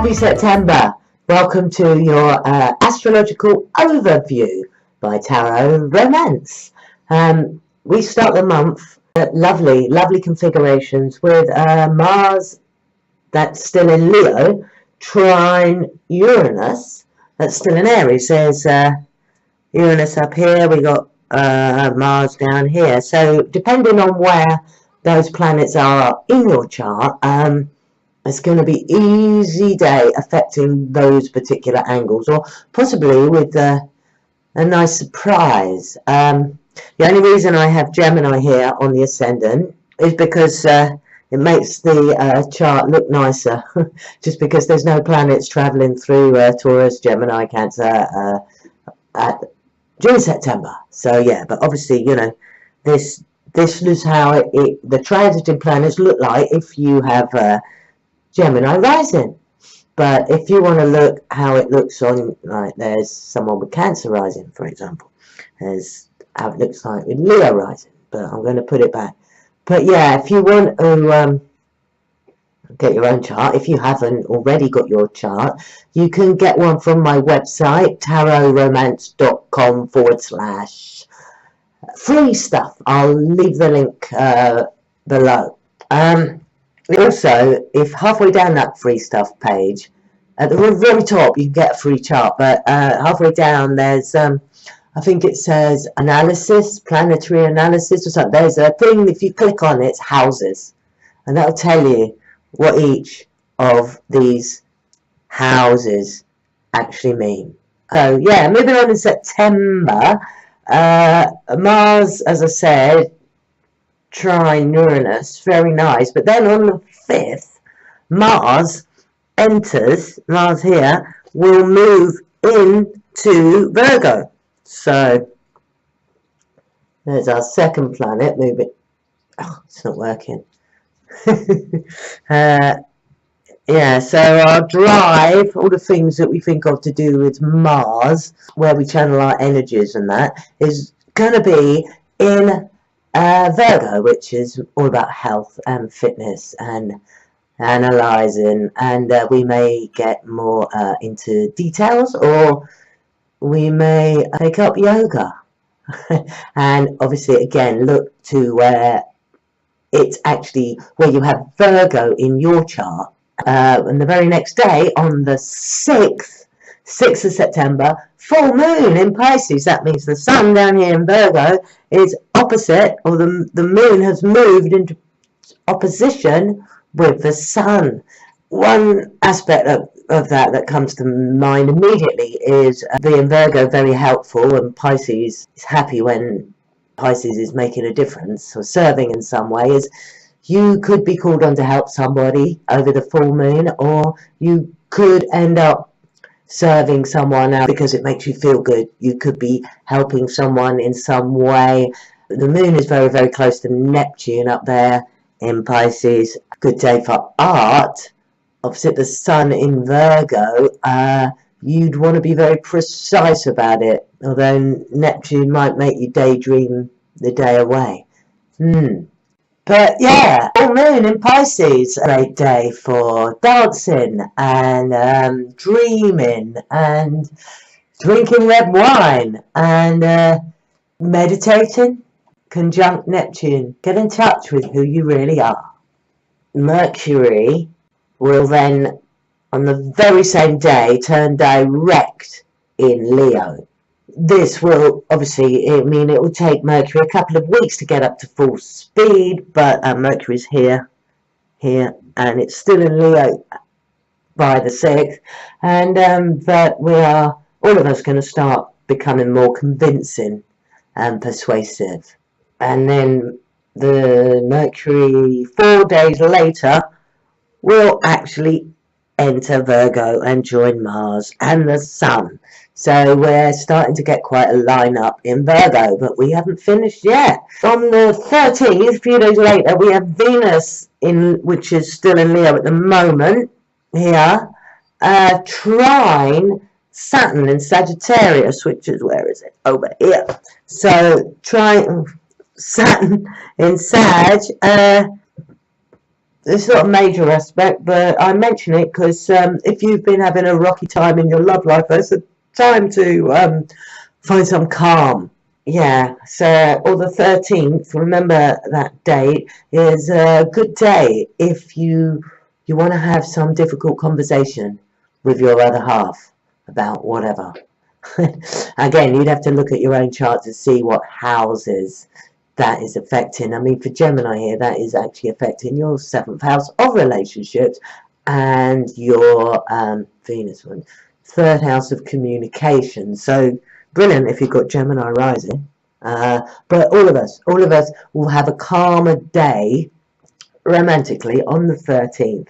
Happy September! Welcome to your astrological overview by Tarot Romance. We start the month at lovely configurations with Mars, that's still in Leo, trine Uranus, that's still in Aries. There's Uranus up here, we got Mars down here. So depending on where those planets are in your chart, it's going to be easy day affecting those particular angles, or possibly with a nice surprise. The only reason I have Gemini here on the ascendant is because it makes the chart look nicer, just because there's no planets traveling through Taurus, Gemini, Cancer during September. So yeah, but obviously, you know, this is how the transiting planets look like if you have Gemini rising. But if you want to look how it looks on, like, there's someone with Cancer rising, for example, there's how it looks like with Leo rising, but I'm going to put it back. But yeah, if you want to get your own chart, if you haven't already got your chart, you can get one from my website, tarotromance.com/free stuff. I'll leave the link below. Also, if halfway down that free stuff page, at the very top, you can get a free chart, but halfway down there's, I think it says analysis, planetary analysis or something. There's a thing, if you click on it, it's houses, and that'll tell you what each of these houses actually mean. So yeah, moving on in September, Mars, as I said, trine Uranus, very nice. But then on the 5th, Mars here will move into Virgo. So there's our second planet moving. Oh, it's not working. Yeah, so our drive, all the things that we think of to do with Mars, where we channel our energies and that, is going to be in Virgo, which is all about health and fitness and analysing, and we may get more into details, or we may take up yoga. And obviously, again, look to where it's actually where you have Virgo in your chart. And the very next day, on the 6th of September, full moon in Pisces. That means the sun down here in Virgo is opposite, or the moon has moved into opposition with the sun. One aspect of that comes to mind immediately is being Virgo very helpful, and Pisces is happy when Pisces is making a difference or serving in some way. Is you could be called on to help somebody over the full moon, or you could end up serving someone out because it makes you feel good. You could be helping someone in some way. The moon is very close to Neptune up there in Pisces. Good day for art. Opposite the sun in Virgo, you'd want to be very precise about it, although Neptune might make you daydream the day away. But yeah, full moon in Pisces, a great day for dancing and dreaming and drinking red wine and meditating. Conjunct Neptune. Get in touch with who you really are. Mercury will then, on the very same day, turn direct in Leo. This will obviously, I mean, it will take Mercury a couple of weeks to get up to full speed, but Mercury's here, and it's still in Leo by the 6th, and that we are, all of us, going to start becoming more convincing and persuasive. And then the Mercury 4 days later will actually enter Virgo and join Mars and the Sun. So we're starting to get quite a lineup in Virgo, but we haven't finished yet. On the 13th, a few days later, we have Venus, which is still in Leo at the moment, here, trine Saturn in Sagittarius, which is, where is it? Over here. So trine Saturn in Sag, it's not a major aspect, but I mention it because if you've been having a rocky time in your love life, it's a time to find some calm. Yeah, so, or the 13th, remember that date, is a good day if you want to have some difficult conversation with your other half about whatever. Again, you'd have to look at your own chart to see what houses that is affecting. I mean, for Gemini here, that is actually affecting your 7th house of relationships and your Venus one, 3rd house of communication. So brilliant if you've got Gemini rising. But all of us will have a calmer day romantically on the 13th.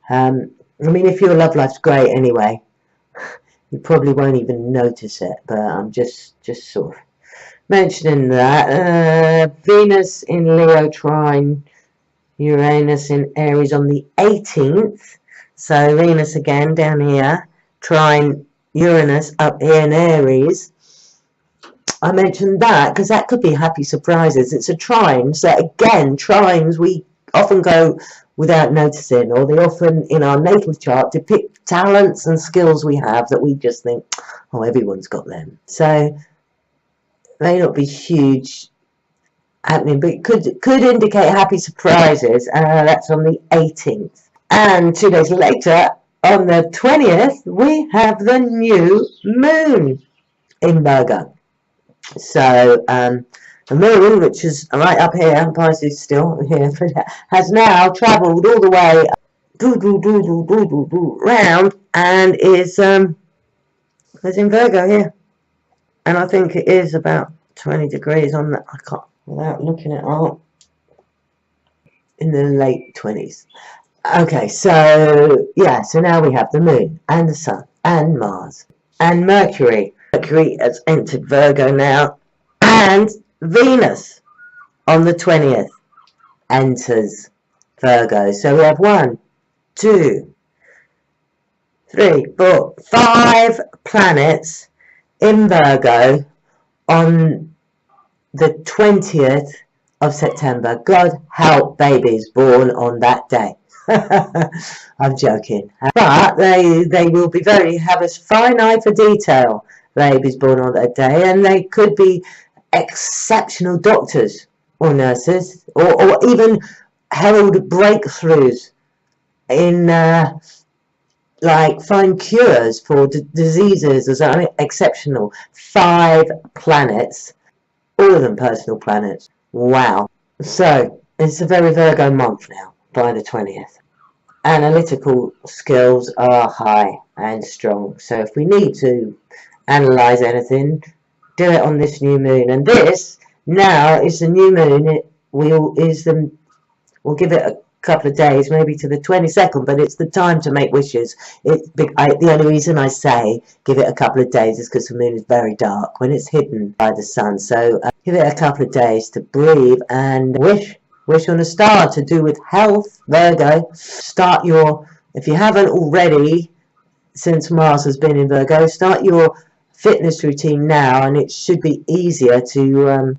I mean, if your love life's great anyway, you probably won't even notice it, but I'm just sort of mentioning that. Venus in Leo trine Uranus in Aries on the 18th. So Venus again down here, trine Uranus up here in Aries. I mentioned that because that could be happy surprises. It's a trine, so again, trines we often go without noticing, or they often in our natal chart depict talents and skills we have that we just think, oh, everyone's got them. So may not be huge happening, but it could indicate happy surprises. That's on the 18th. And 2 days later, on the 20th, we have the new moon in Virgo. So the moon, which is right up here, Pisces still here, has now travelled all the way round and is in Virgo here. And I think it is about 20 degrees on that. I can't, without looking it up, in the late 20s. Okay, so yeah, so now we have the moon and the sun and Mars and Mercury. Mercury has entered Virgo now, and Venus on the 20th enters Virgo. So we have 1, 2, 3, 4, 5 planets in Virgo on the 20th of September. God help babies born on that day. I'm joking, but they will be have a fine eye for detail, babies born on that day, and they could be exceptional doctors or nurses, or even herald breakthroughs in like find cures for diseases or something. Exceptional. 5 planets, all of them personal planets. Wow. So it's a very Virgo month now by the 20th. Analytical skills are high and strong, so if we need to analyze anything, do it on this new moon. And this now is the new moon. We'll give it a couple of days, maybe to the 22nd, but it's the time to make wishes. The only reason I say give it a couple of days is because the moon is very dark when it's hidden by the sun. So give it a couple of days to breathe and wish on a star to do with health. Virgo, start if you haven't already, since Mars has been in Virgo, start your fitness routine now, and it should be easier to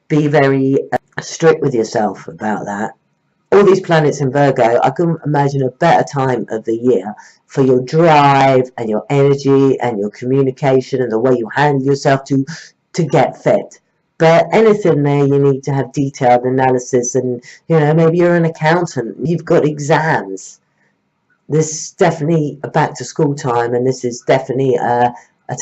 be very strict with yourself about that. All these planets in Virgo, I couldn't imagine a better time of the year for your drive and your energy and your communication and the way you handle yourself to get fit. But anything there, you need to have detailed analysis, and maybe you're an accountant, you've got exams. This is definitely a back to school time, and this is definitely a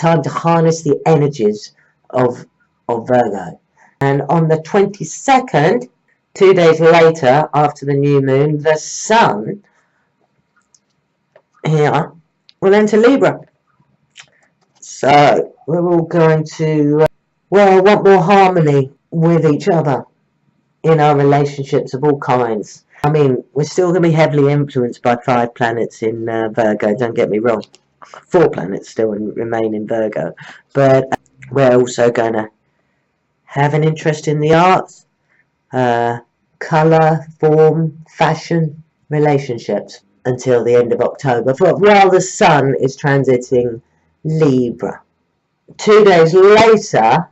time to harness the energies of Virgo. And on the 22nd, 2 days later after the new moon, the sun here will enter Libra. So we're all going to want more harmony with each other in our relationships of all kinds. I mean, we're still going to be heavily influenced by 5 planets in Virgo, don't get me wrong. 4 planets still remain in Virgo, but we're also going to have an interest in the arts, colour, form, fashion, relationships until the end of October, while the sun is transiting Libra. 2 days later,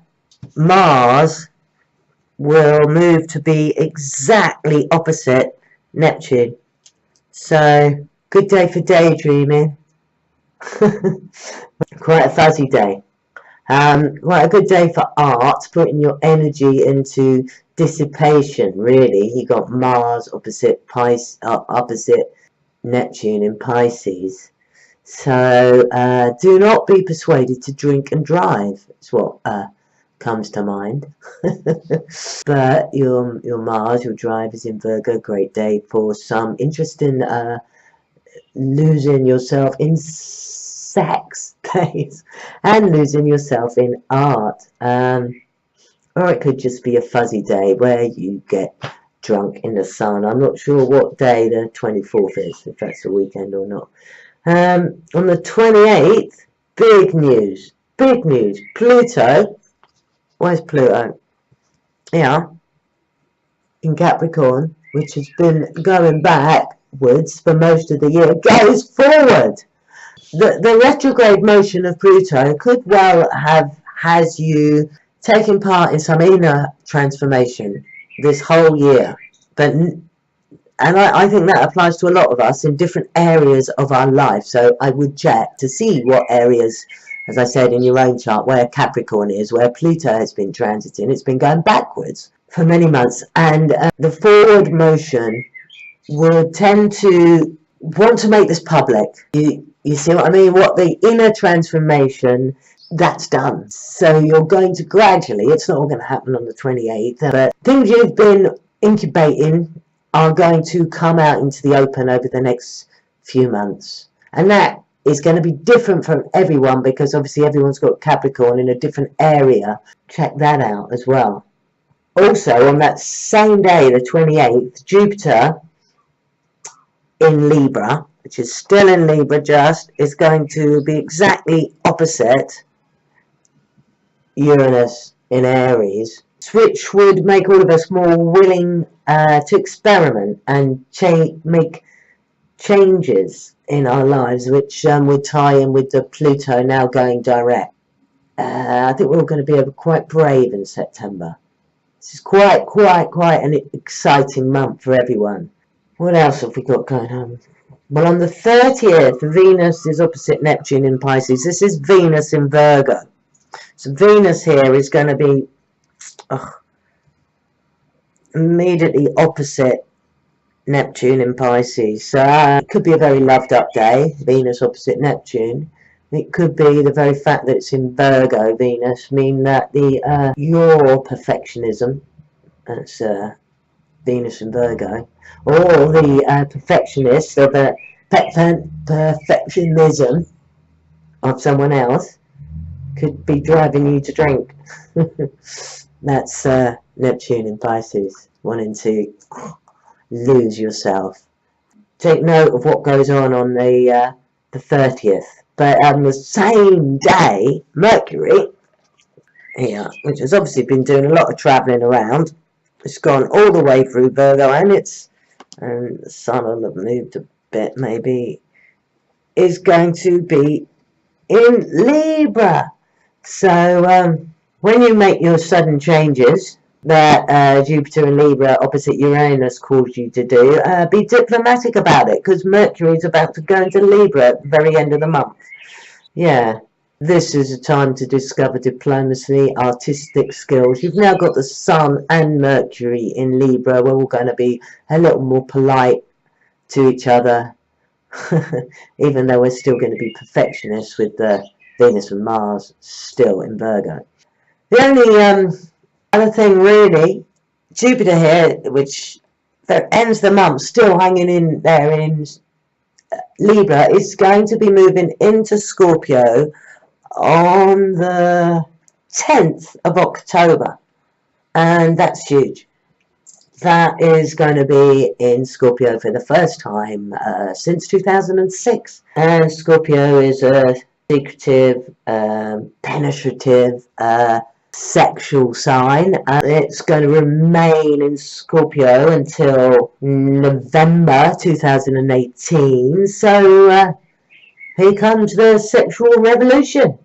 Mars will move to be exactly opposite Neptune. So, good day for daydreaming. Quite a fuzzy day. Quite a good day for art, putting your energy into dissipation, really. You got Mars opposite Neptune in Pisces. So do not be persuaded to drink and drive. It's what comes to mind. But your Mars, your drive is in Virgo. Great day for some interest in losing yourself in sex days and losing yourself in art. Or it could just be a fuzzy day where you get drunk in the sun. I'm not sure what day the 24th is, if that's a weekend or not. On the 28th, big news. Pluto, where's Pluto? Yeah, in Capricorn, which has been going backwards for most of the year, goes forward. The retrograde motion of Pluto could well has you taking part in some inner transformation this whole year, and I think that applies to a lot of us in different areas of our life. So I would check to see what areas, as I said, in your own chart, where Capricorn is, where Pluto has been transiting. It's been going backwards for many months, and the forward motion would tend to want to make this public. You see what I mean? What the inner transformation, that's done. So you're going to gradually, it's not all going to happen on the 28th, but things you've been incubating are going to come out into the open over the next few months. And that is going to be different from everyone, because obviously everyone's got Capricorn in a different area. Check that out as well. Also, on that same day, the 28th, Jupiter in Libra, which is still in Libra just, is going to be exactly opposite Uranus in Aries, which would make all of us more willing to experiment and make changes in our lives, which would tie in with the Pluto now going direct. I think we're all going to be quite brave in September. This is quite an exciting month for everyone. What else have we got going on? Well, on the 30th, Venus is opposite Neptune in Pisces. This is Venus in Virgo. So Venus here is going to be immediately opposite Neptune in Pisces. So it could be a very loved up day, Venus opposite Neptune. It could be the very fact that it's in Virgo, Venus, mean that your perfectionism, that's Venus in Virgo, or the perfectionist or the perfectionism of someone else could be driving you to drink. That's Neptune in Pisces, wanting to lose yourself. Take note of what goes on the 30th. But on the same day, Mercury, here, which has obviously been doing a lot of travelling around, it's gone all the way through Virgo, and the Sun will have moved a bit maybe, is going to be in Libra. So when you make your sudden changes that Jupiter and Libra opposite Uranus caused you to do, be diplomatic about it, because Mercury is about to go into Libra at the very end of the month. Yeah, this is a time to discover diplomacy, artistic skills. You've now got the Sun and Mercury in Libra. We're all going to be a little more polite to each other, even though we're still going to be perfectionists with the Venus and Mars still in Virgo. The only other thing really, Jupiter here, which ends the month still hanging in there in Libra, is going to be moving into Scorpio on the 10th of October, and that's huge. That is going to be in Scorpio for the first time since 2006, and Scorpio is a secretive, penetrative, sexual sign, and it's going to remain in Scorpio until November 2018. So here comes the sexual revolution.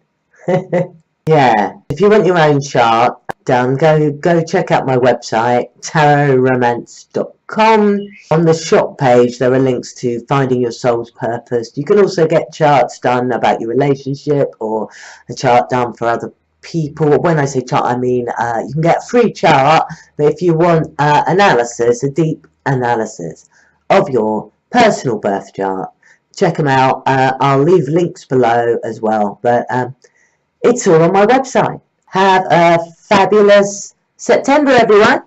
Yeah, if you want your own chart, done, go check out my website, tarotromance.com. On the shop page there are links to finding your soul's purpose. You can also get charts done about your relationship, or a chart done for other people. When I say chart, I mean you can get a free chart, but if you want analysis, a deep analysis of your personal birth chart, check them out. I'll leave links below as well, but it's all on my website. Have a fabulous September, everyone.